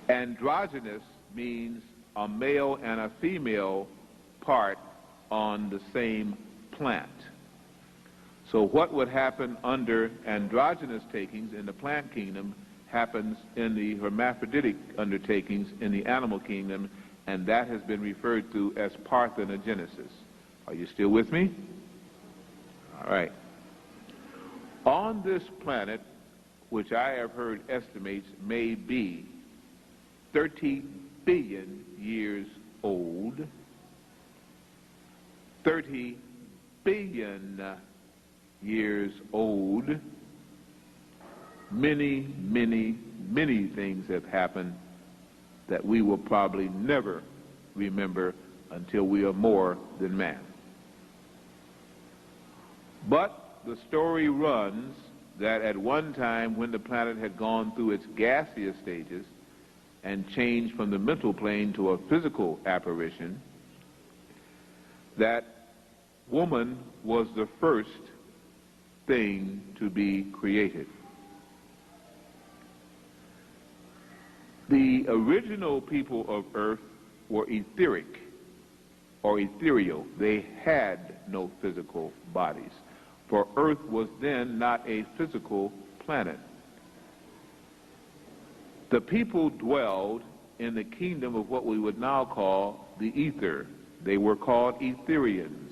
Androgynous means a male and a female part on the same plant. So what would happen under androgynous takings in the plant kingdom happens in the hermaphroditic undertakings in the animal kingdom, and that has been referred to as parthenogenesis. Are you still with me? All right. On this planet, which I have heard estimates may be 30 billion years old, 30 billion years old, many, many, many things have happened that we will probably never remember until we are more than man. But the story runs that at one time when the planet had gone through its gaseous stages and changed from the mental plane to a physical apparition, that woman was the first thing to be created. The original people of Earth were etheric or ethereal. They had no physical bodies, for Earth was then not a physical planet. The people dwelled in the kingdom of what we would now call the ether. They were called Etherians.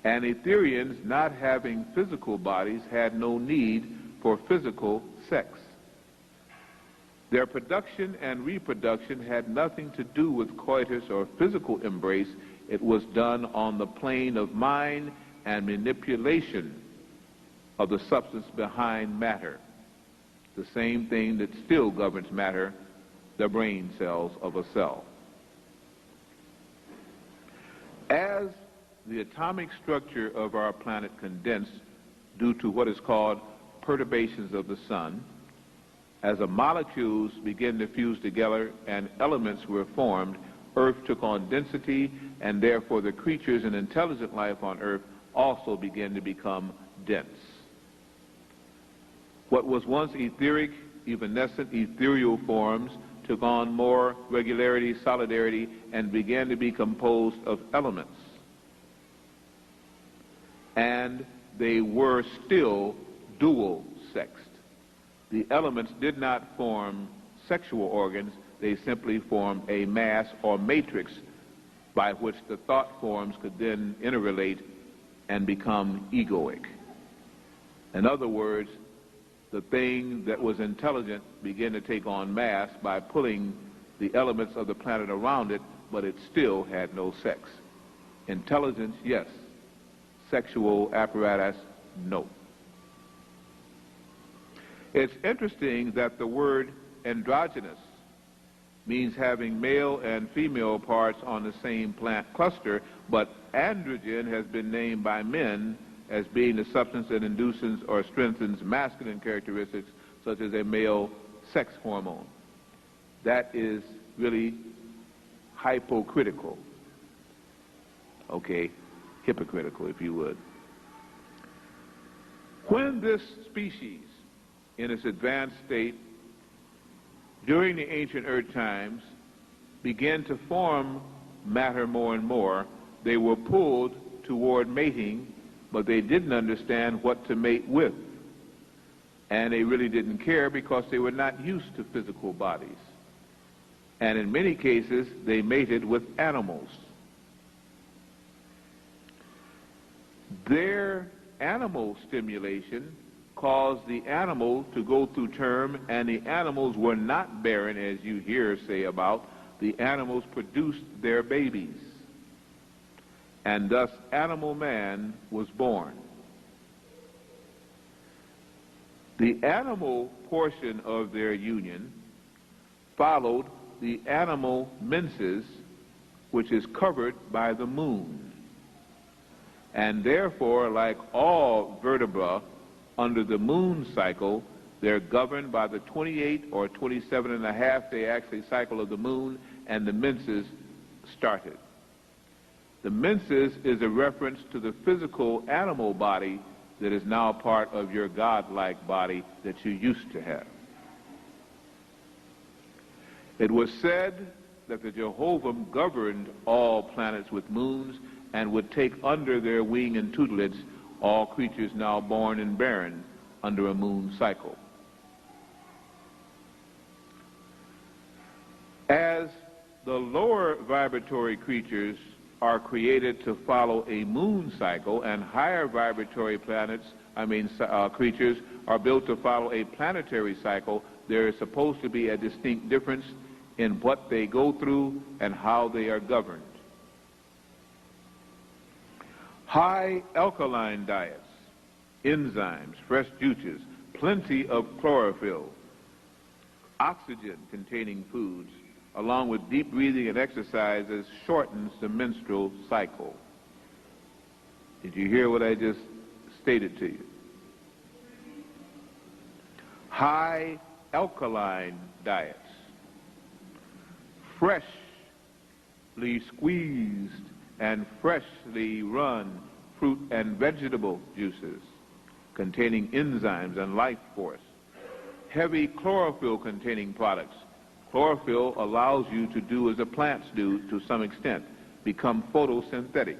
And Etherians, not having physical bodies, had no need for physical sex. Their production and reproduction had nothing to do with coitus or physical embrace. It was done on the plane of mind and manipulation of the substance behind matter, the same thing that still governs matter, the brain cells of a cell. As the atomic structure of our planet condensed due to what is called perturbations of the sun, as the molecules began to fuse together and elements were formed, Earth took on density, and therefore the creatures and intelligent life on Earth also began to become dense. What was once etheric, evanescent, ethereal forms took on more regularity, solidarity, and began to be composed of elements. And they were still dual-sexed. The elements did not form sexual organs, they simply formed a mass or matrix by which the thought forms could then interrelate and become egoic. In other words, the thing that was intelligent began to take on mass by pulling the elements of the planet around it, but it still had no sex. Intelligence, yes. Sexual apparatus, no. It's interesting that the word androgynous means having male and female parts on the same plant cluster, but androgen has been named by men as being the substance that induces or strengthens masculine characteristics, such as a male sex hormone. That is really hypocritical. Okay, hypocritical, if you would. When this species, in its advanced state, during the ancient earth times, began to form matter more and more, they were pulled toward mating, but they didn't understand what to mate with. And they really didn't care because they were not used to physical bodies. And in many cases, they mated with animals. Their animal stimulation caused the animal to go through term, and the animals were not barren, as you hear say about. The animals produced their babies. And thus animal man was born. The animal portion of their union followed the animal menses, which is covered by the moon. And therefore, like all vertebrae under the moon cycle, they're governed by the 28 or 27 and a half day actually cycle of the moon, and the menses started. The menses is a reference to the physical animal body that is now part of your God-like body that you used to have. It was said that the Jehovah governed all planets with moons and would take under their wing and tutelage all creatures now born and barren under a moon cycle. As the lower vibratory creatures are created to follow a moon cycle, and higher vibratory creatures are built to follow a planetary cycle, there is supposed to be a distinct difference in what they go through and how they are governed. High alkaline diets, enzymes, fresh juices, plenty of chlorophyll, oxygen-containing foods, along with deep breathing and exercises, shortens the menstrual cycle. Did you hear what I just stated to you? High alkaline diets, freshly squeezed and freshly run fruit and vegetable juices containing enzymes and life force, heavy chlorophyll-containing products. Chlorophyll allows you to do as the plants do to some extent, become photosynthetic.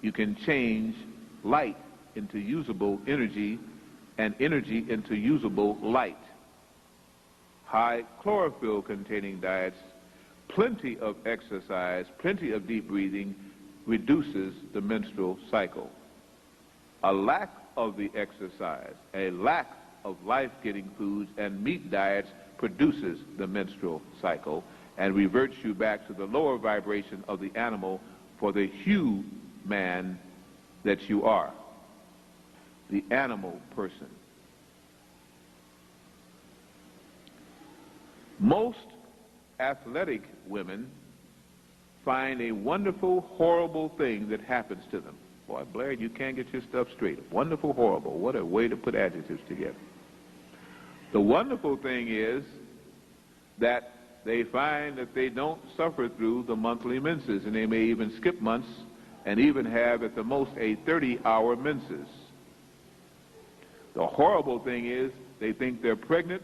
You can change light into usable energy and energy into usable light. High chlorophyll-containing diets, plenty of exercise, plenty of deep breathing reduces the menstrual cycle. A lack of the exercise, a lack of life-giving foods and meat diets produces the menstrual cycle and reverts you back to the lower vibration of the animal for the human that you are, the animal person. Most athletic women find a wonderful, horrible thing that happens to them. Boy, Blair, you can't get your stuff straight. Wonderful, horrible. What a way to put adjectives together. The wonderful thing is that they find that they don't suffer through the monthly menses, and they may even skip months and even have at the most a 30-hour menses. The horrible thing is they think they're pregnant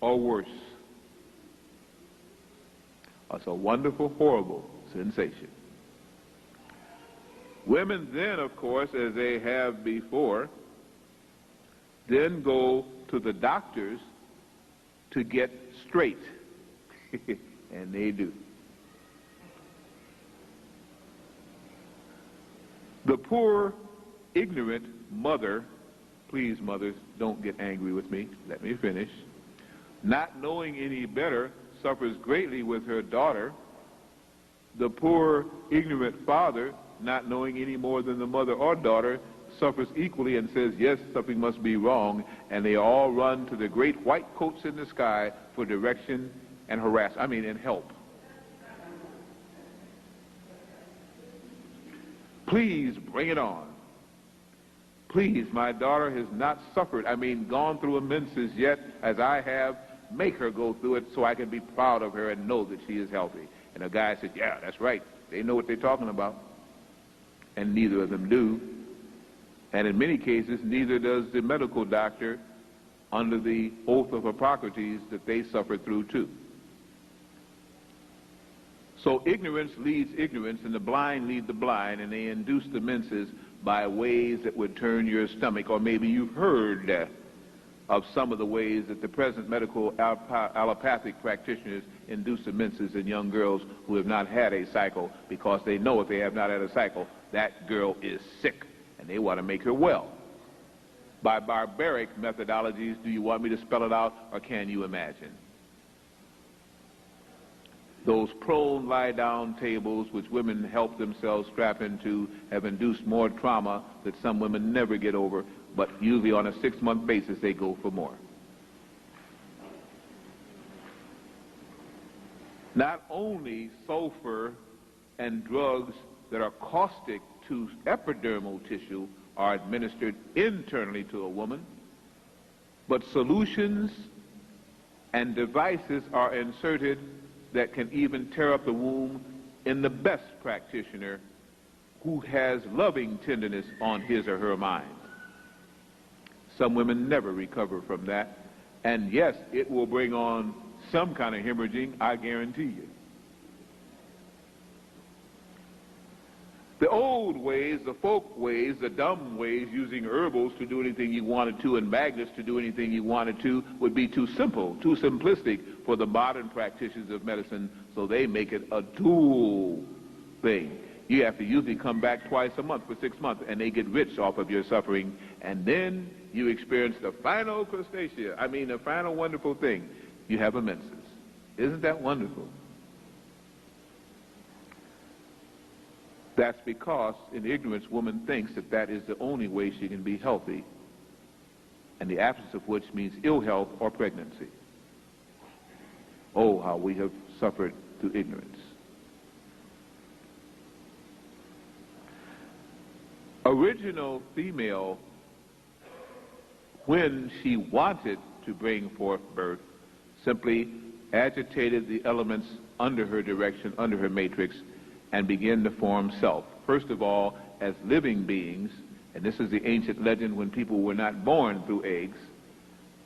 or worse. That's a wonderful, horrible sensation. Women then, of course, as they have before, then go to the doctors to get straight. And they do. The poor, ignorant mother, please mothers, don't get angry with me, let me finish, not knowing any better, suffers greatly with her daughter. The poor, ignorant father, not knowing any more than the mother or daughter, suffers equally and says, yes, something must be wrong, and they all run to the great white coats in the sky for direction and and help. Please bring it on. Please, my daughter has not suffered, gone through a menses yet as I have. Make her go through it so I can be proud of her and know that she is healthy. And a guy said, yeah, that's right. They know what they're talking about. And neither of them do. And in many cases, neither does the medical doctor under the oath of Hippocrates that they suffer through too. So ignorance leads ignorance, and the blind lead the blind, and they induce the menses by ways that would turn your stomach. Or maybe you've heard of some of the ways that the present medical allopathic practitioners induce the menses in young girls who have not had a cycle, because they know if they have not had a cycle, that girl is sick, and they want to make her well. By barbaric methodologies, do you want me to spell it out, or can you imagine? Those prone lie-down tables which women help themselves strap into have induced more trauma that some women never get over, but usually on a 6-month basis they go for more. Not only sulfur and drugs that are caustic to epidermal tissue are administered internally to a woman, but solutions and devices are inserted that can even tear up the womb in the best practitioner who has loving tenderness on his or her mind. Some women never recover from that, and yes, it will bring on some kind of hemorrhaging, I guarantee you. The old ways, the folk ways, the dumb ways, using herbals to do anything you wanted to and magnets to do anything you wanted to, would be too simple, too simplistic for the modern practitioners of medicine, so they make it a dual thing. You have to usually come back twice a month for 6 months, and they get rich off of your suffering, and then you experience the final crustacea. I mean, the final wonderful thing. You have a menses. Isn't that wonderful? That's because, in ignorance, woman thinks that that is the only way she can be healthy, and the absence of which means ill health or pregnancy. Oh, how we have suffered through ignorance. Original female, when she wanted to bring forth birth, simply agitated the elements under her direction, under her matrix, and begin to form self. First of all, as living beings, and this is the ancient legend when people were not born through eggs,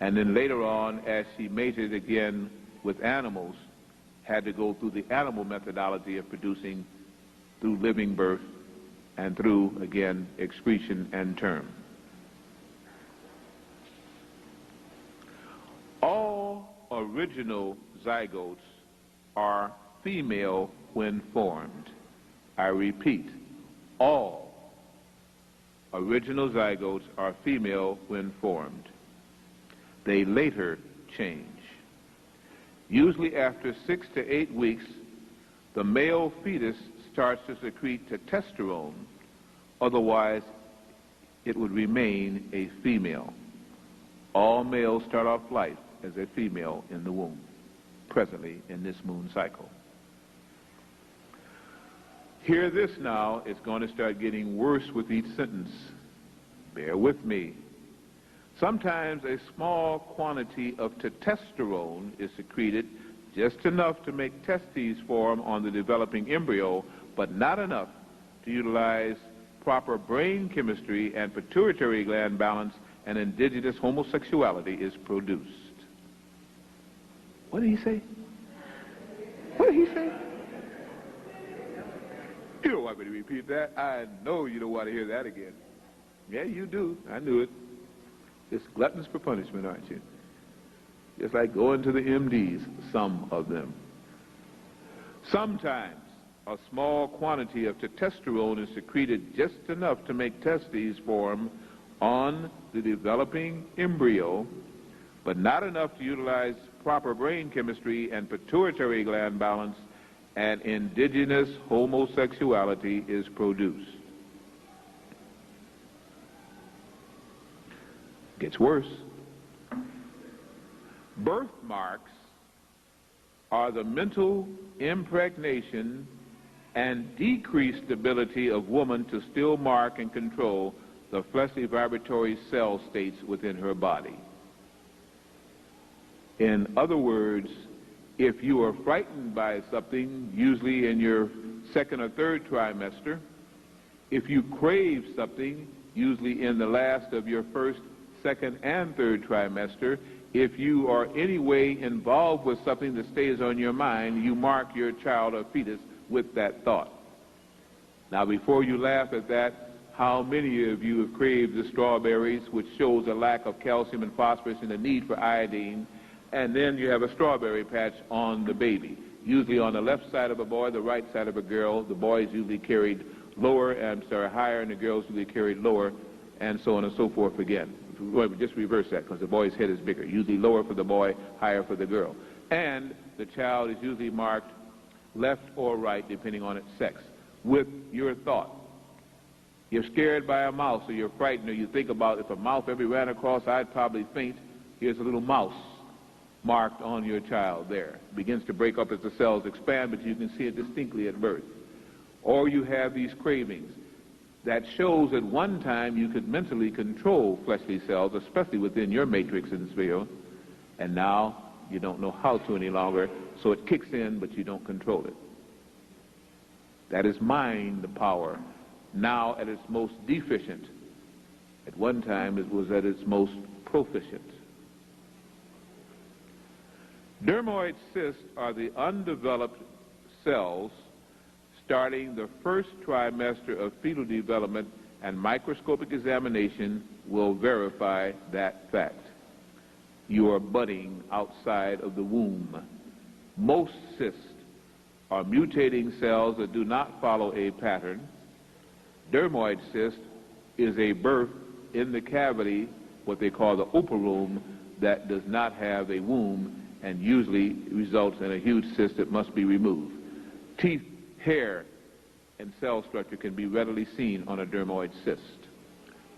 and then later on, as she mated again with animals, had to go through the animal methodology of producing through living birth and through, again, excretion and term. All original zygotes are female when formed. I repeat, all original zygotes are female when formed. They later change. Usually after 6 to 8 weeks, the male fetus starts to secrete testosterone, otherwise it would remain a female. All males start off life as a female in the womb, presently in this moon cycle. Hear this now, it's going to start getting worse with each sentence. Bear with me. Sometimes a small quantity of testosterone is secreted, just enough to make testes form on the developing embryo, but not enough to utilize proper brain chemistry and pituitary gland balance, and indigenous homosexuality is produced. What did he say? What did he say? You don't want me to repeat that? I know you don't want to hear that again. Yeah, you do. I knew it. It's gluttons for punishment, aren't you? Just like going to the MDs, some of them. Sometimes a small quantity of testosterone is secreted just enough to make testes form on the developing embryo, but not enough to utilize proper brain chemistry and pituitary gland balance, and indigenous homosexuality is produced. Gets worse. Birthmarks are the mental impregnation and decreased ability of woman to still mark and control the fleshly vibratory cell states within her body. In other words, if you are frightened by something, usually in your second or third trimester, if you crave something, usually in the last of your first, second, and third trimester, if you are any way involved with something that stays on your mind, you mark your child or fetus with that thought. Now, before you laugh at that, how many of you have craved the strawberries, which shows a lack of calcium and phosphorus and a need for iodine, and then you have a strawberry patch on the baby, usually on the left side of a boy, the right side of a girl. The boy is usually carried higher, and the girl is usually carried lower, and so on and so forth again. Well, just reverse that, because the boy's head is bigger, usually lower for the boy, higher for the girl. And the child is usually marked left or right, depending on its sex, with your thought. You're scared by a mouse, or you're frightened, or you think about, if a mouse ever ran across, I'd probably faint. Here's a little mouse marked on your child there. It begins to break up as the cells expand, but you can see it distinctly at birth. Or you have these cravings. That shows at one time you could mentally control fleshly cells, especially within your matrix and sphere, and now you don't know how to any longer, so it kicks in, but you don't control it. That is mind power, now at its most deficient. At one time it was at its most proficient. Dermoid cysts are the undeveloped cells starting the first trimester of fetal development, and microscopic examination will verify that fact. You are budding outside of the womb. Most cysts are mutating cells that do not follow a pattern. Dermoid cyst is a birth in the cavity, what they call the operoom, that does not have a womb and usually results in a huge cyst that must be removed. Teeth, hair, and cell structure can be readily seen on a dermoid cyst.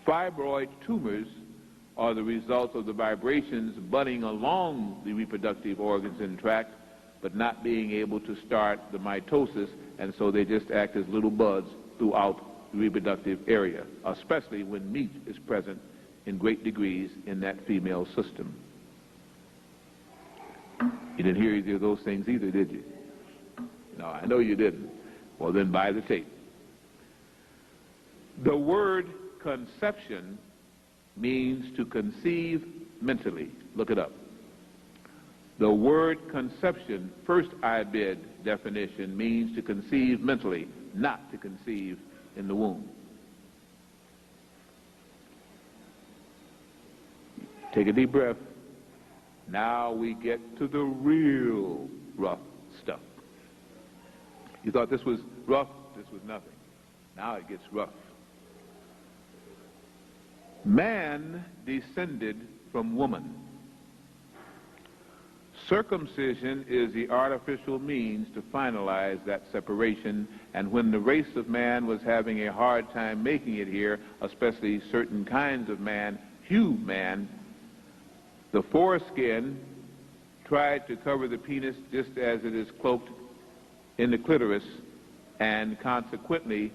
Fibroid tumors are the result of the vibrations budding along the reproductive organs and tract, but not being able to start the mitosis, and so they just act as little buds throughout the reproductive area, especially when meat is present in great degrees in that female system. You didn't hear either of those things either, did you? No, I know you didn't. Well, then buy the tape. The word conception means to conceive mentally. Look it up. The word conception, first IBID definition, means to conceive mentally, not to conceive in the womb. Take a deep breath. Now we get to the real rough stuff. You thought this was rough? This was nothing. Now it gets rough. Man descended from woman. Circumcision is the artificial means to finalize that separation, and when the race of man was having a hard time making it here, especially certain kinds of man, human man, the foreskin tried to cover the penis just as it is cloaked in the clitoris, and consequently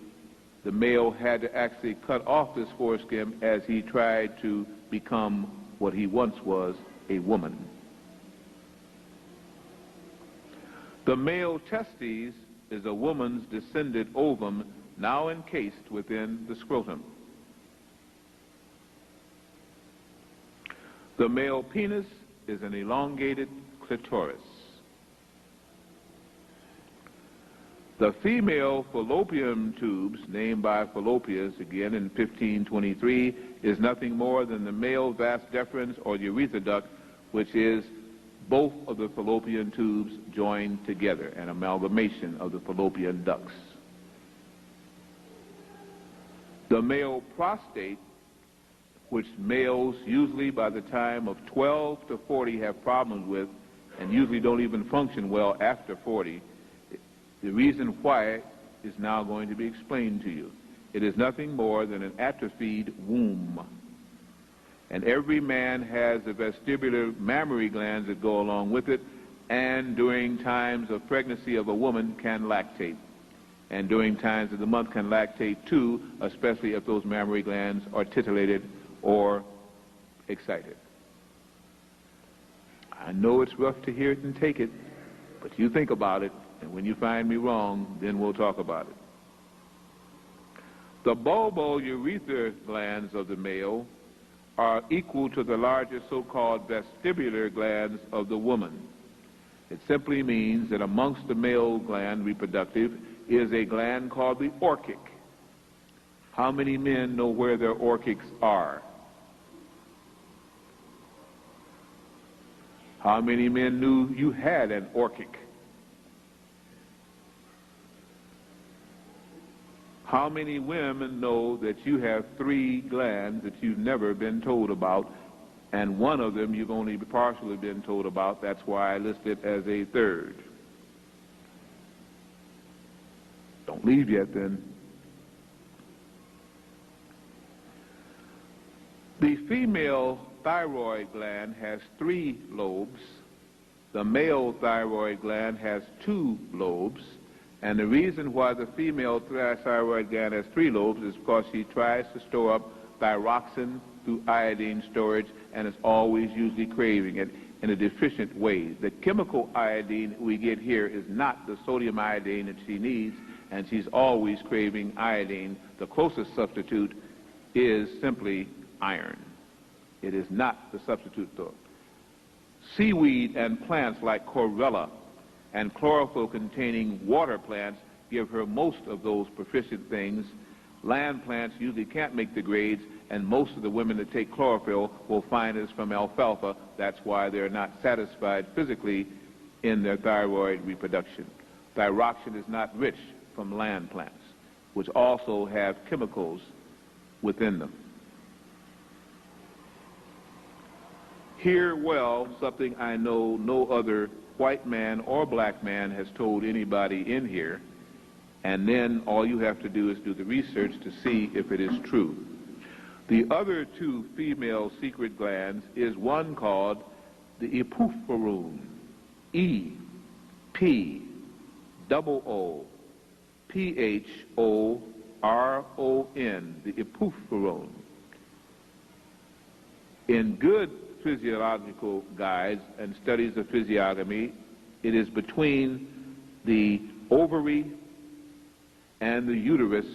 the male had to actually cut off this foreskin as he tried to become what he once was, a woman. The male testes is a woman's descended ovum now encased within the scrotum. The male penis is an elongated clitoris. The female fallopian tubes, named by Fallopius again in 1523, is nothing more than the male vas deferens or urethra duct, which is both of the fallopian tubes joined together, an amalgamation of the fallopian ducts. The male prostate, which males usually by the time of 12 to 40 have problems with and usually don't even function well after 40, the reason why is now going to be explained to you. It is nothing more than an atrophied womb. And every man has the vestibular mammary glands that go along with it, and during times of pregnancy of a woman can lactate. And during times of the month can lactate too, especially if those mammary glands are titillated or excited. I know it's rough to hear it and take it, but you think about it, and when you find me wrong, then we'll talk about it. The bulbourethral glands of the male are equal to the larger so-called vestibular glands of the woman. It simply means that amongst the male gland reproductive is a gland called the orchic. How many men know where their orchics are? How many men knew you had an orchic? How many women know that you have 3 glands that you've never been told about, and one of them you've only partially been told about? That's why I list it as a third. Don't leave yet then. The female thyroid gland has 3 lobes. The male thyroid gland has 2 lobes. And the reason why the female thyroid gland has 3 lobes is because she tries to store up thyroxine through iodine storage, and is always usually craving it in a deficient way. The chemical iodine we get here is not the sodium iodine that she needs, and she's always craving iodine. The closest substitute is simply iron. It is not the substitute though. Seaweed and plants like chlorella and chlorophyll-containing water plants give her most of those proficient things. Land plants usually can't make the grades, and most of the women that take chlorophyll will find it's from alfalfa. That's why they're not satisfied physically in their thyroid reproduction. Thyroxine is not rich from land plants, which also have chemicals within them. Hear well something I know no other white man or black man has told anybody in here, and then all you have to do is do the research to see if it is true. The other two female secret glands is one called the epiphoron, E-P-O-O-P-H-O-R-O-N, the epiphoron. In good physiological guides and studies of physiognomy, it is between the ovary and the uterus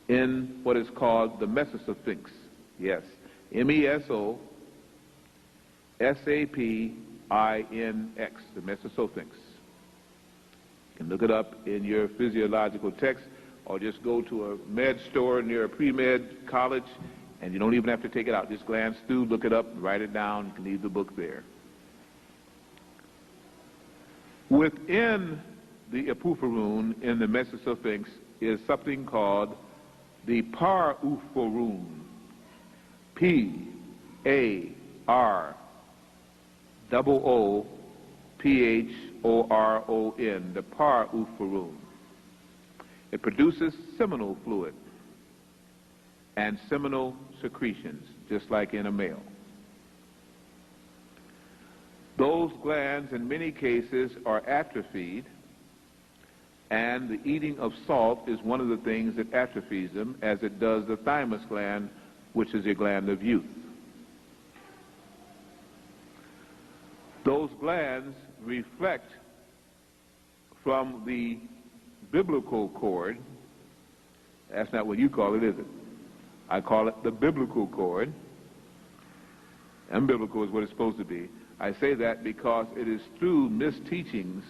in what is called the mesosphinx. Yes, M-E-S-O-S-A-P-I-N-X, the mesosphinx. You can look it up in your physiological text, or just go to a med store near a pre-med college, and you don't even have to take it out. Just glance through, look it up, write it down. You can leave the book there. Within the epiphoron in the mesosphinx is something called the Parthenogenesis, P-A-R-O-O-P-H-O-R-O-N, the Parthenogenesis. It produces seminal fluid and seminal secretions, just like in a male. Those glands, in many cases, are atrophied, and the eating of salt is one of the things that atrophies them, as it does the thymus gland, which is a gland of youth. Those glands reflect from the biblical cord. That's not what you call it, is it? I call it the biblical cord. And biblical is what it's supposed to be. I say that because it is through misteachings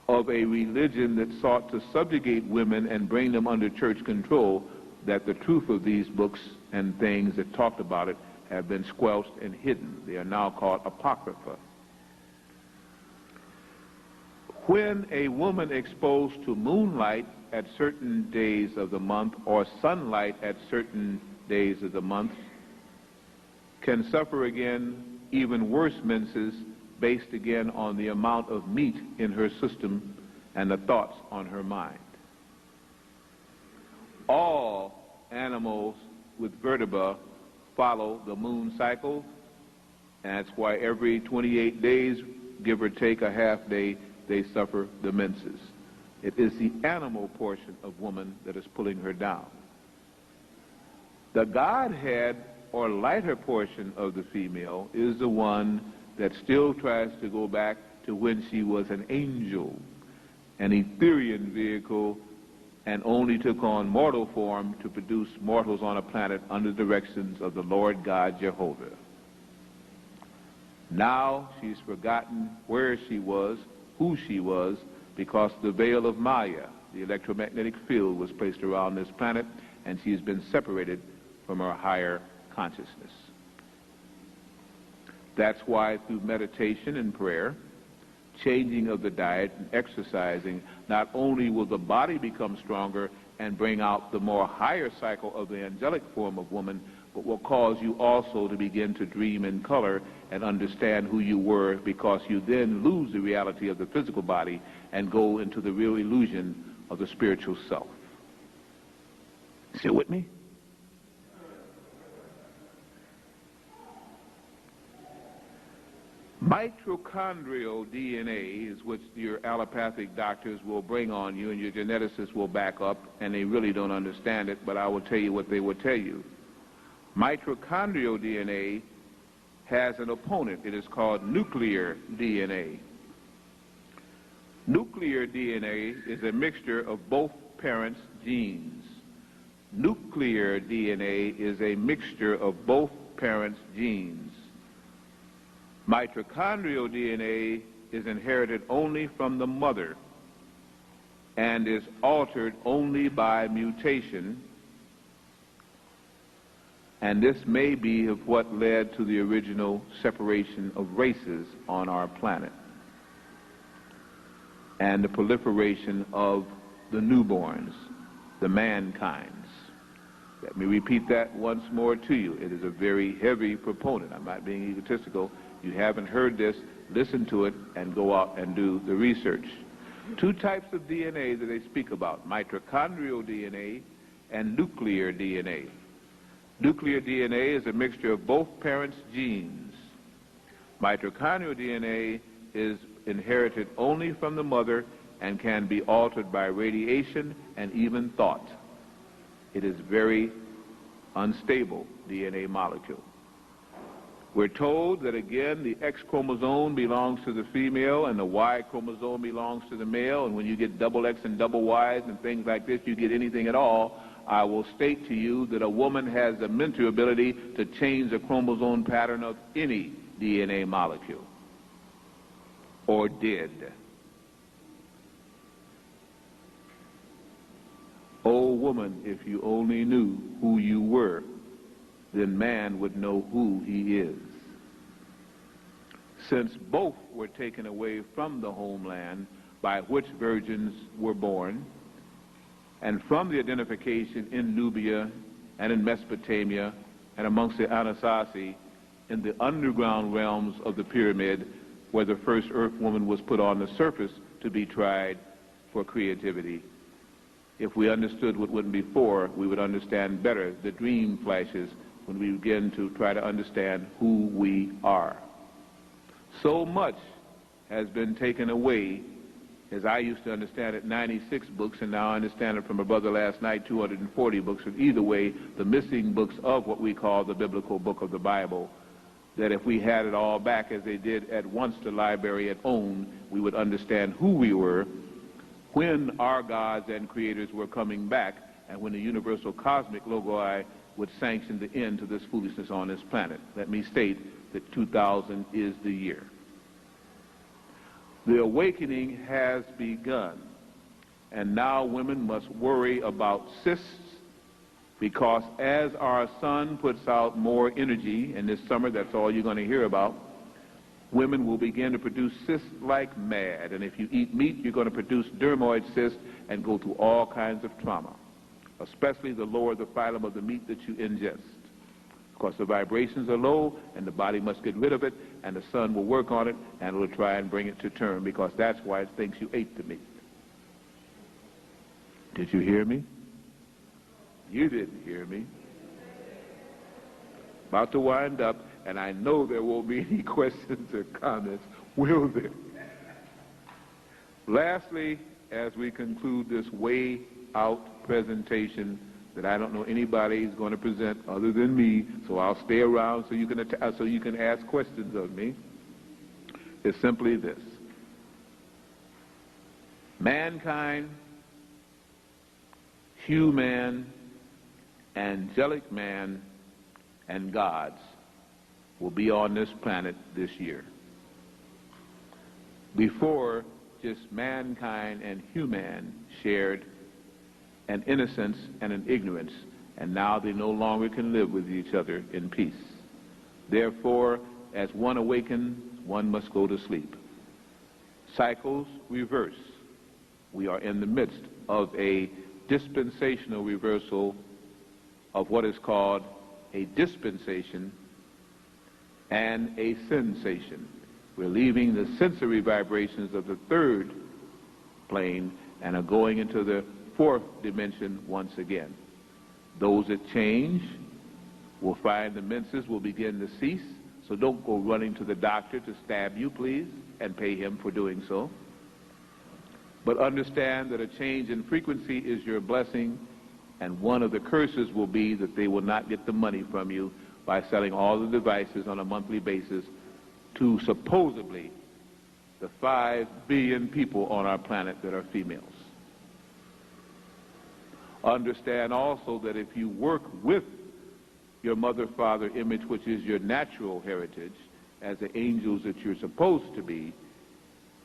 of a religion that sought to subjugate women and bring them under church control that the truth of these books and things that talked about it have been squelched and hidden. They are now called apocrypha. When a woman exposed to moonlight at certain days of the month or sunlight at certain days of the month can suffer again even worse menses based again on the amount of meat in her system and the thoughts on her mind. All animals with vertebra follow the moon cycle, and that's why every 28 days, give or take a half day, they suffer the menses. It is the animal portion of woman that is pulling her down. The Godhead, or lighter portion of the female, is the one that still tries to go back to when she was an angel, an Etherian vehicle, and only took on mortal form to produce mortals on a planet under the directions of the Lord God Jehovah. Now she's forgotten where she was, who she was, because the veil of Maya, the electromagnetic field, was placed around this planet, and she's been separated from her higher consciousness. That's why through meditation and prayer, changing of the diet and exercising, not only will the body become stronger and bring out the more higher cycle of the angelic form of woman, but will cause you also to begin to dream in color and understand who you were, because you then lose the reality of the physical body and go into the real illusion of the spiritual self. Still with me? Mitochondrial DNA is what your allopathic doctors will bring on you, and your geneticists will back up, and they really don't understand it, but I will tell you what they will tell you. Mitochondrial DNA has an opponent. It is called nuclear DNA. Nuclear DNA is a mixture of both parents' genes. Nuclear DNA is a mixture of both parents' genes. Mitochondrial DNA is inherited only from the mother and is altered only by mutation, and this may be of what led to the original separation of races on our planet and the proliferation of the newborns, the mankinds. Let me repeat that once more to you. It is a very heavy proponent. I'm not being egotistical. You haven't heard this, listen to it and go out and do the research. Two types of DNA that they speak about, mitochondrial DNA and nuclear DNA. Nuclear DNA is a mixture of both parents' genes. Mitochondrial DNA is inherited only from the mother and can be altered by radiation and even thought. It is very unstable DNA molecule. We're told that again the X chromosome belongs to the female and the Y chromosome belongs to the male, and when you get double X and double Ys and things like this, you get anything at all. I will state to you that a woman has the mental ability to change the chromosome pattern of any DNA molecule, or did. Oh woman, if you only knew who you were, then man would know who he is. Since both were taken away from the homeland by which virgins were born, and from the identification in Nubia and in Mesopotamia and amongst the Anasazi in the underground realms of the pyramid where the first earth woman was put on the surface to be tried for creativity. If we understood what went before, we would understand better the dream flashes when we begin to try to understand who we are. So much has been taken away, as I used to understand it, 96 books, and now I understand it from a brother last night, 240 books. But either way, the missing books of what we call the biblical book of the Bible, that if we had it all back as they did at once the library at own, we would understand who we were, when our gods and creators were coming back, and when the universal cosmic logoi would sanction the end to this foolishness on this planet. Let me state that 2000 is the year. The awakening has begun, and now women must worry about cysts, because as our sun puts out more energy in this summer, that's all you're going to hear about, women will begin to produce cysts like mad. And if you eat meat, you're going to produce dermoid cysts and go through all kinds of trauma, especially the lower the phylum of the meat that you ingest. Because the vibrations are low, and the body must get rid of it, and the sun will work on it, and it will try and bring it to term, because that's why it thinks you ate the meat. Did you hear me? You didn't hear me. About to wind up, and I know there won't be any questions or comments, will there? Lastly, as we conclude this way out presentation that I don't know anybody is going to present other than me, so I'll stay around so you can ask questions of me, is simply this. Mankind, human, angelic man, and gods will be on this planet this year. Before, just mankind and human shared an innocence and an ignorance, and now they no longer can live with each other in peace. Therefore, as one awakens, one must go to sleep. Cycles reverse. We are in the midst of a dispensational reversal of what is called a dispensation and a sensation. We're leaving the sensory vibrations of the third plane and are going into the fourth dimension once again. Those that change will find the menses will begin to cease, so don't go running to the doctor to stab you, please, and pay him for doing so. But understand that a change in frequency is your blessing, and one of the curses will be that they will not get the money from you by selling all the devices on a monthly basis to supposedly the 5 billion people on our planet that are females. Understand also that if you work with your mother-father image, which is your natural heritage, as the angels that you're supposed to be,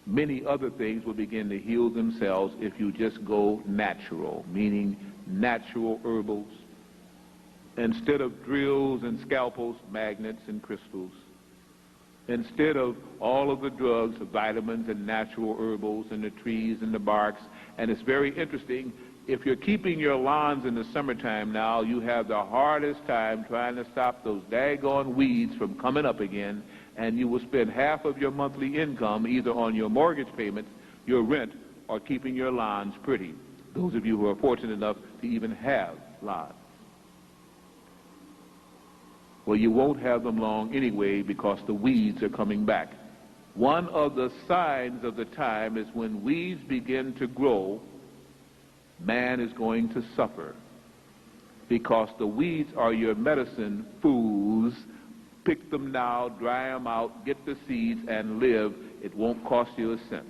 many other things will begin to heal themselves if you just go natural, meaning natural herbals. Instead of drills and scalpels, magnets and crystals. Instead of all of the drugs, the vitamins and natural herbals and the trees and the barks. And it's very interesting, if you're keeping your lawns in the summertime now, you have the hardest time trying to stop those daggone weeds from coming up again, and you will spend half of your monthly income either on your mortgage payments, your rent, or keeping your lawns pretty. Those of you who are fortunate enough to even have lawns. Well, you won't have them long anyway because the weeds are coming back. One of the signs of the time is when weeds begin to grow, man is going to suffer because the weeds are your medicine fools. Pick them now, dry them out, get the seeds, and live. It won't cost you a cent.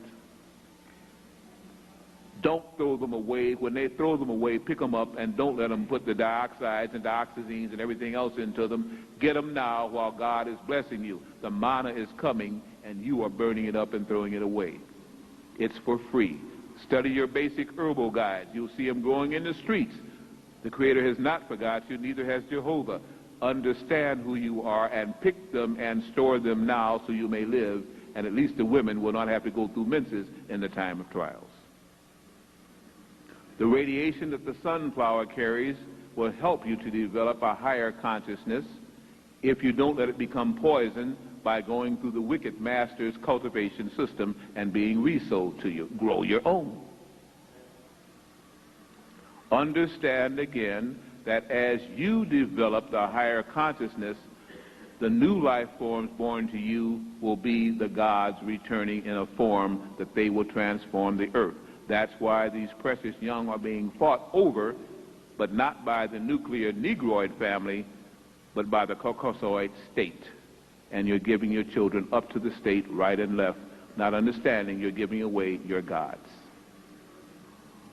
Don't throw them away. When they throw them away, pick them up and don't let them put the dioxides and dioxazines and everything else into them. Get them now while God is blessing you. The manna is coming and you are burning it up and throwing it away. It's for free. Study your basic herbal guides. You'll see them growing in the streets. The Creator has not forgot you, neither has Jehovah. Understand who you are and pick them and store them now so you may live, and at least the women will not have to go through menses in the time of trials. The radiation that the sunflower carries will help you to develop a higher consciousness if you don't let it become poison by going through the wicked master's cultivation system and being resold to you. Grow your own. Understand again that as you develop the higher consciousness, the new life forms born to you will be the gods returning in a form that they will transform the earth. That's why these precious young are being fought over, but not by the nuclear Negroid family, but by the Caucasoid state. And you're giving your children up to the state right and left, not understanding you're giving away your gods.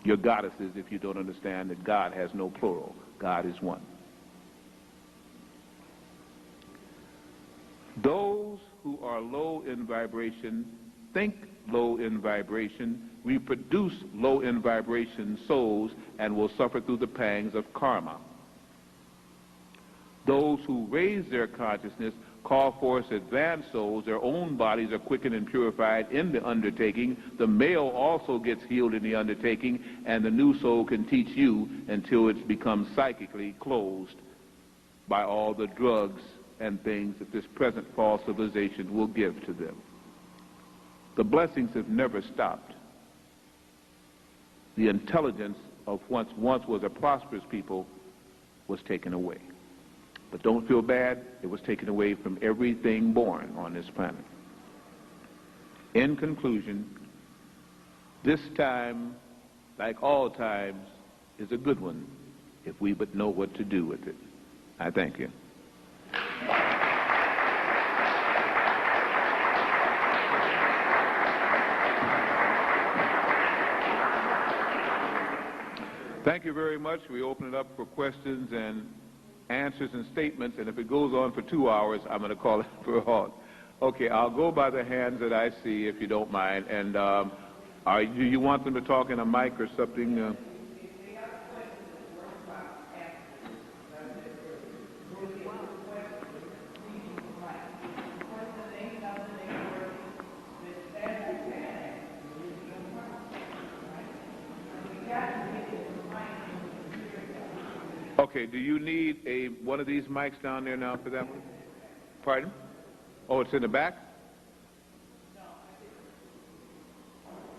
Your goddesses, if you don't understand that God has no plural. God is one. Those who are low in vibration think low in vibration, reproduce low in vibration souls, and will suffer through the pangs of karma. Those who raise their consciousness call forth advanced souls. Their own bodies are quickened and purified in the undertaking. The male also gets healed in the undertaking, and the new soul can teach you until it's become psychically closed by all the drugs and things that this present false civilization will give to them. The blessings have never stopped. The intelligence of what once was a prosperous people was taken away. But don't feel bad, it was taken away from everything born on this planet. In conclusion, this time, like all times, is a good one if we but know what to do with it. I thank you. Thank you very much. We open it up for questions and answers and statements, and if it goes on for 2 hours, I'm going to call it for a halt. Okay, I'll go by the hands that I see, if you don't mind. And do you want them to talk in a mic or something? Okay, do you need one of these mics down there now for that one? Pardon? Oh, it's in the back?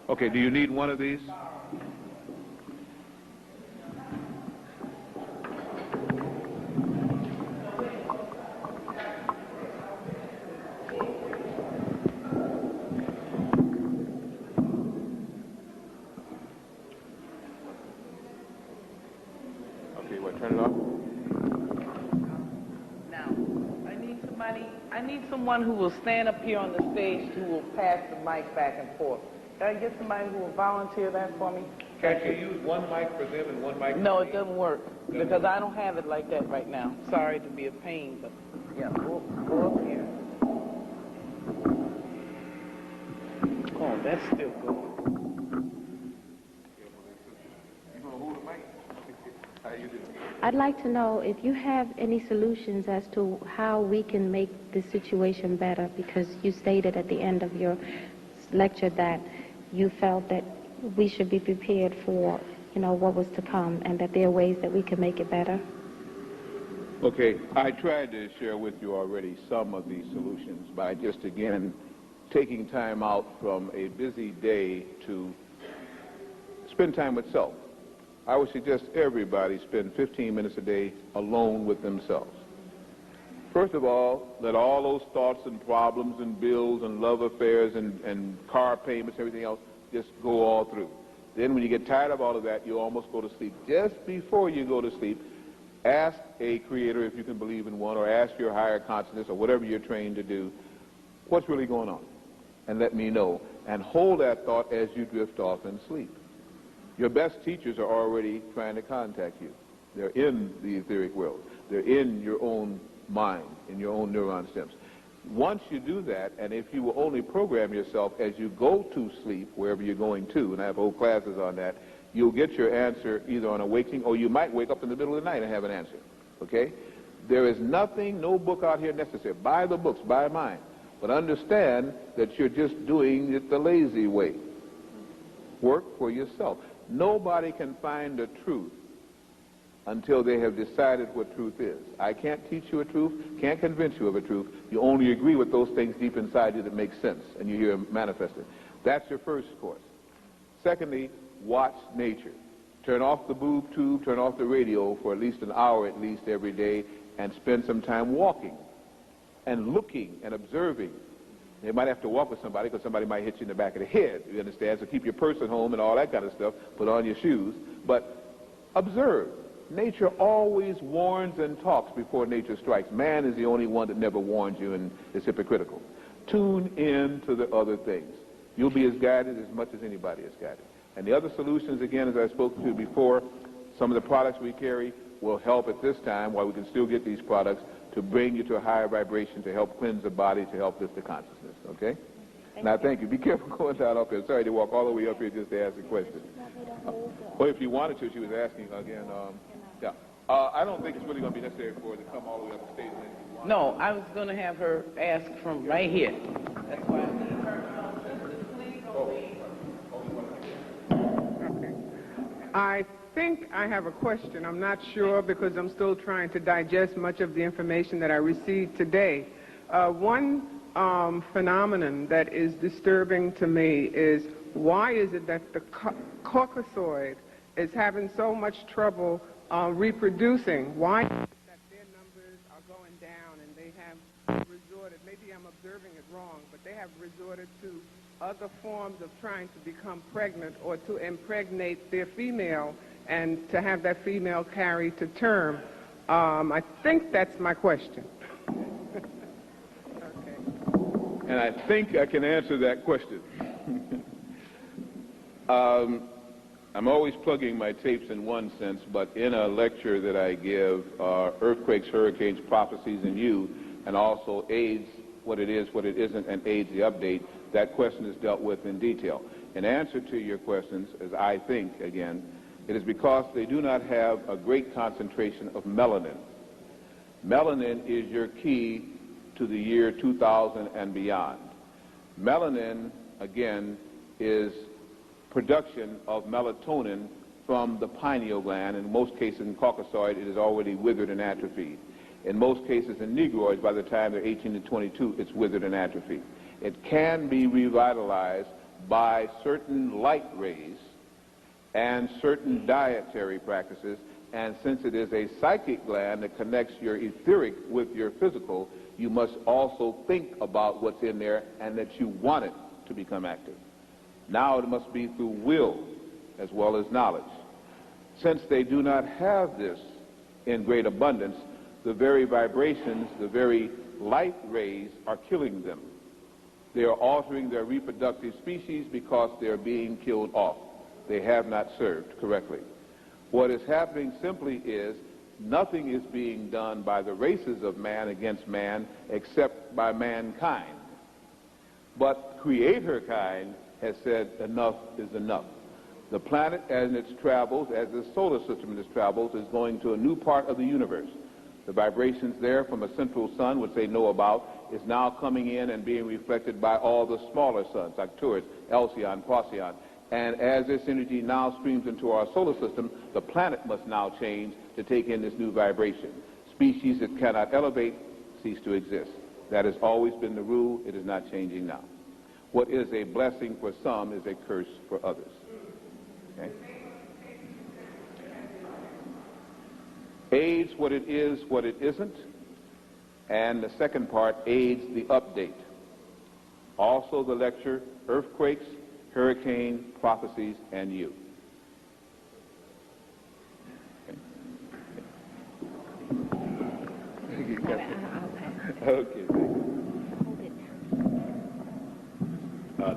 Okay, do you need one of these? Someone who will stand up here on the stage who will pass the mic back and forth. Can I get somebody who will volunteer that for me? Can't you use one mic for them and one mic for No, me? it doesn't work because I don't have it like that right now. Sorry to be a pain, but yeah, go up here. Oh, that's still going. I'd like to know if you have any solutions as to how we can make this situation better, because you stated at the end of your lecture that you felt that we should be prepared for, what was to come, and that there are ways that we can make it better. Okay, I tried to share with you already some of these solutions by just, again, taking time out from a busy day to spend time with self. I would suggest everybody spend 15 minutes a day alone with themselves. First of all, let all those thoughts and problems and bills and love affairs and car payments, everything else, just go all through. Then when you get tired of all of that, you almost go to sleep. Just before you go to sleep, ask a creator, if you can believe in one, or ask your higher consciousness or whatever you're trained to do, what's really going on? And let me know. And hold that thought as you drift off and sleep. Your best teachers are already trying to contact you. They're in the etheric world. They're in your own mind, in your own neuron stems. Once you do that, and if you will only program yourself as you go to sleep, wherever you're going to, and I have whole classes on that, you'll get your answer either on awakening, or you might wake up in the middle of the night and have an answer, okay? There is nothing, no book out here necessary. Buy the books, buy mine. But understand that you're just doing it the lazy way. Work for yourself. Nobody can find the truth until they have decided what truth is. I can't teach you a truth, can't convince you of a truth. You only agree with those things deep inside you that make sense, and you hear them manifested. That's your first course. Secondly, watch nature. Turn off the boob tube, turn off the radio for at least an hour at least every day, and spend some time walking and looking and observing. You might have to walk with somebody because somebody might hit you in the back of the head, you understand? So keep your purse at home and all that kind of stuff. Put on your shoes. But observe. Nature always warns and talks before nature strikes. Man is the only one that never warns you and is hypocritical. Tune in to the other things. You'll be as guided as much as anybody is guided. And the other solutions, again, as I spoke to you before, some of the products we carry will help at this time, while we can still get these products, to bring you to a higher vibration, to help cleanse the body, to help lift the consciousness, okay? Thank you. Be careful going down up here. Sorry to walk all the way up here just to ask a question. Well, if you wanted to, she was asking again. Yeah. I don't think it's really going to be necessary for her to come all the way up the stage. No, I was going to have her ask from right here. That's why I need her. Okay. I think I have a question. I'm not sure because I'm still trying to digest much of the information that I received today. One phenomenon that is disturbing to me is, why is it that the Caucasoid is having so much trouble reproducing? Why is it that their numbers are going down and they have resorted, maybe I'm observing it wrong, but they have resorted to other forms of trying to become pregnant or to impregnate their female and to have that female carry to term? I think that's my question. Okay. And I think I can answer that question. I'm always plugging my tapes in one sense, but in a lecture that I give, Earthquakes, Hurricanes, Prophecies, and You, and also AIDS, what it is, what it isn't, and AIDS, the update, that question is dealt with in detail. In answer to your questions, as I think, again, it is because they do not have a great concentration of melanin. Melanin is your key to the year 2000 and beyond. Melanin, again, is production of melatonin from the pineal gland. In most cases in Caucasoid, it is already withered and atrophied. In most cases in Negroids, by the time they're 18 to 22, it's withered and atrophied. It can be revitalized by certain light rays and certain dietary practices, and since it is a psychic gland that connects your etheric with your physical, you must also think about what's in there and that you want it to become active. Now it must be through will as well as knowledge. Since they do not have this in great abundance, the very vibrations, the very light rays are killing them. They are altering their reproductive species because they are being killed off. They have not served correctly. What is happening simply is nothing is being done by the races of man against man except by mankind. But creator kind has said enough is enough. The planet, as its travels, as the solar system in its travels, is going to a new part of the universe. The vibrations there from a central sun, which they know about, is now coming in and being reflected by all the smaller suns, like Taurus, Alcyon, Procyon. And as this energy now streams into our solar system, the planet must now change to take in this new vibration. Species that cannot elevate cease to exist. That has always been the rule. It is not changing now. What is a blessing for some is a curse for others. Okay? Aids what it is, what it isn't. And the second part aids the update. Also the lecture, Earthquakes, Hurricane, Prophecies, and You. Okay.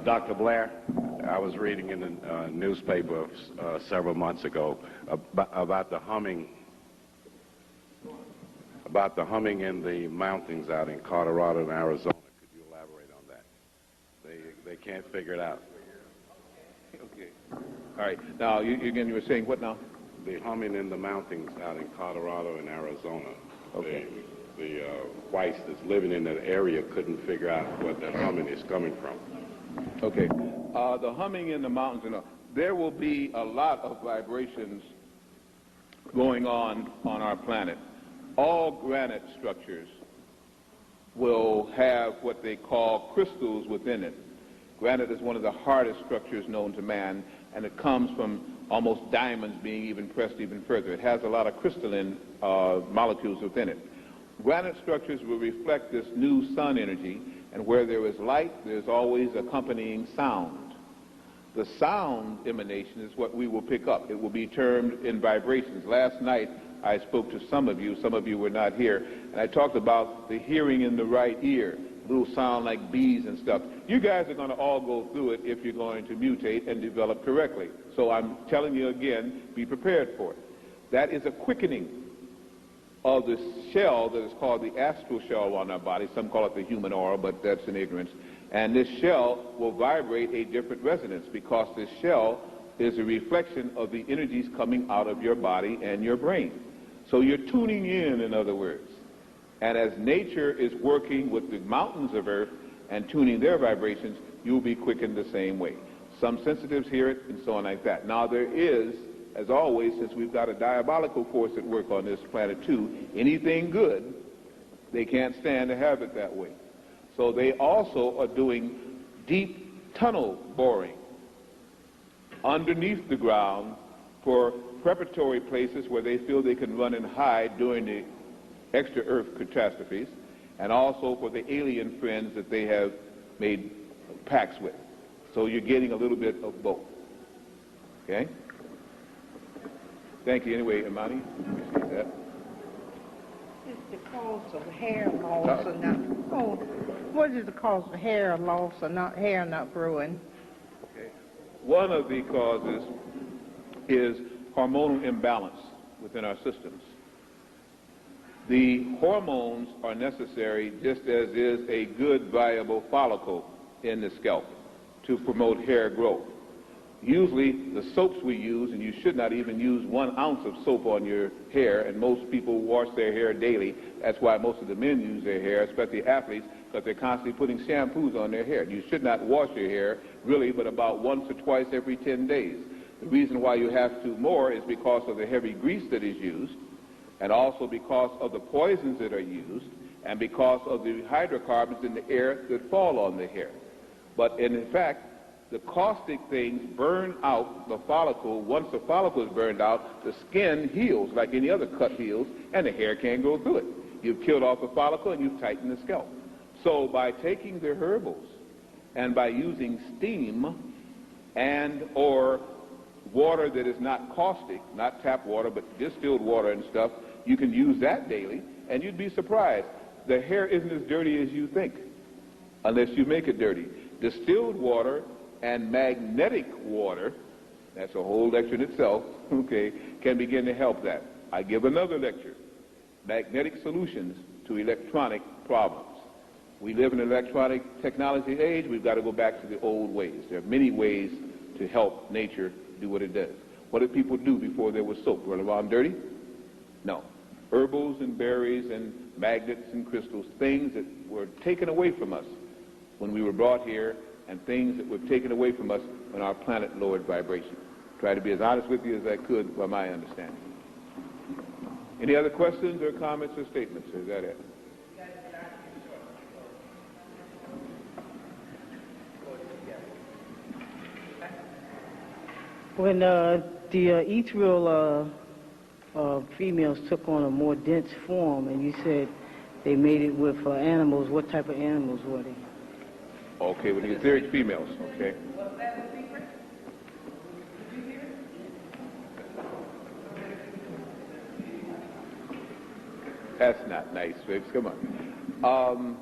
Dr. Blair, I was reading in the newspaper several months ago about the humming in the mountains out in Colorado and Arizona. Could you elaborate on that? They can't figure it out. Okay. All right. Now, you were saying what now? The humming in the mountains out in Colorado and Arizona. Okay. The whites that's living in that area couldn't figure out what that humming is coming from. Okay. The humming in the mountains, there will be a lot of vibrations going on our planet. All granite structures will have what they call crystals within it. Granite is one of the hardest structures known to man, and it comes from almost diamonds being even pressed even further. It has a lot of crystalline molecules within it. Granite structures will reflect this new sun energy, and where there is light, there's always accompanying sound. The sound emanation is what we will pick up. It will be termed in vibrations. Last night, I spoke to some of you were not here, and I talked about the hearing in the right ear, little sound like bees and stuff. You guys are going to all go through it if you're going to mutate and develop correctly. So I'm telling you again, be prepared for it. That is a quickening of the shell that is called the astral shell on our body. Some call it the human aura, but that's in ignorance. And this shell will vibrate a different resonance because this shell is a reflection of the energies coming out of your body and your brain. So you're tuning in other words. And as nature is working with the mountains of Earth and tuning their vibrations, you'll be quickened the same way. Some sensitives hear it and so on like that. Now there is, as always, since we've got a diabolical force at work on this planet too, anything good, they can't stand to have it that way. So they also are doing deep tunnel boring underneath the ground for preparatory places where they feel they can run and hide during the extra Earth catastrophes, and also for the alien friends that they have made pacts with. So you're getting a little bit of both. Okay? Thank you. Anyway, Imani, appreciate that. Is the cause of hair loss or not? Oh, what is the cause of hair loss or not hair not growing? Okay. One of the causes is hormonal imbalance within our systems. The hormones are necessary just as is a good viable follicle in the scalp to promote hair growth. Usually the soaps we use, and you should not even use 1 ounce of soap on your hair, and most people wash their hair daily. That's why most of the men use their hair, especially athletes, because they're constantly putting shampoos on their hair. You should not wash your hair really but about once or twice every 10 days. The reason why you have to more is because of the heavy grease that is used, and also because of the poisons that are used, and because of the hydrocarbons in the air that fall on the hair. But in fact, the caustic things burn out the follicle. Once the follicle is burned out, the skin heals like any other cut heals, and the hair can't go through it. You've killed off the follicle and you've tightened the scalp. So by taking the herbals and by using steam and or water that is not caustic, not tap water, but distilled water and stuff, you can use that daily, and you'd be surprised. The hair isn't as dirty as you think, unless you make it dirty. Distilled water and magnetic water, that's a whole lecture in itself, okay, can begin to help that. I give another lecture, magnetic solutions to electronic problems. We live in an electronic technology age. We've got to go back to the old ways. There are many ways to help nature do what it does. What did people do before there was soap? Run around dirty? No. Herbals and berries and magnets and crystals, things that were taken away from us when we were brought here, and things that were taken away from us when our planet lowered vibration. Try to be as honest with you as I could by my understanding. Any other questions or comments or statements? Is that it? When the ethereal females took on a more dense form, and you said they made it with animals, what type of animals were they? Okay, with the etheric females, okay. That's not nice, Fix. Come on.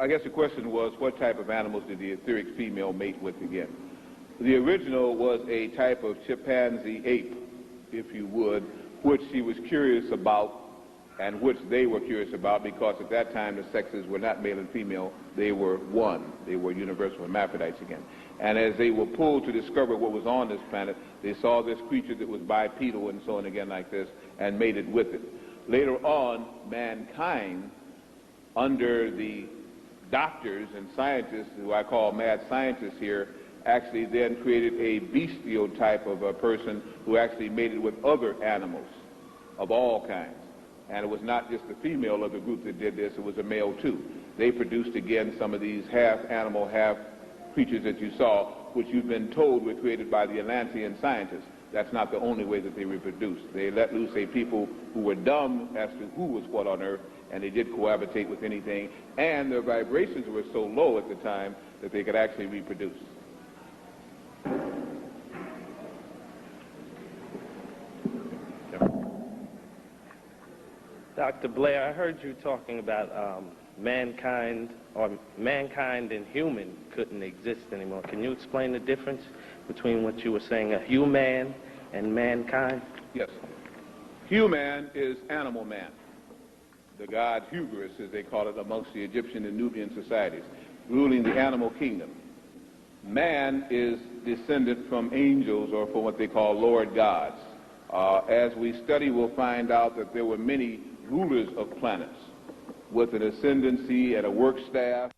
I guess the question was, what type of animals did the etheric female mate with again? The original was a type of chimpanzee ape, if you would, which she was curious about, and which they were curious about, because at that time the sexes were not male and female, they were one. They were universal hermaphrodites again. And as they were pulled to discover what was on this planet, they saw this creature that was bipedal and so on again like this, and mated with it. Later on, mankind, under the doctors and scientists, who I call mad scientists here, actually then created a bestial type of a person who actually mated with other animals of all kinds. And it was not just the female of the group that did this, it was a male too. They produced again some of these half animal, half creatures that you saw, which you've been told were created by the Atlantean scientists. That's not the only way that they reproduced. They let loose a people who were dumb as to who was what on earth, and they did cohabitate with anything, and their vibrations were so low at the time that they could actually reproduce. Dr. Blair, I heard you talking about mankind and human couldn't exist anymore. Can you explain the difference between what you were saying, a human and mankind? Yes. Human is animal man. The god Hubris, as they call it amongst the Egyptian and Nubian societies, ruling the animal kingdom. Man is descended from angels, or from what they call Lord gods. As we study, we'll find out that there were many rulers of planets with an ascendancy and a work staff.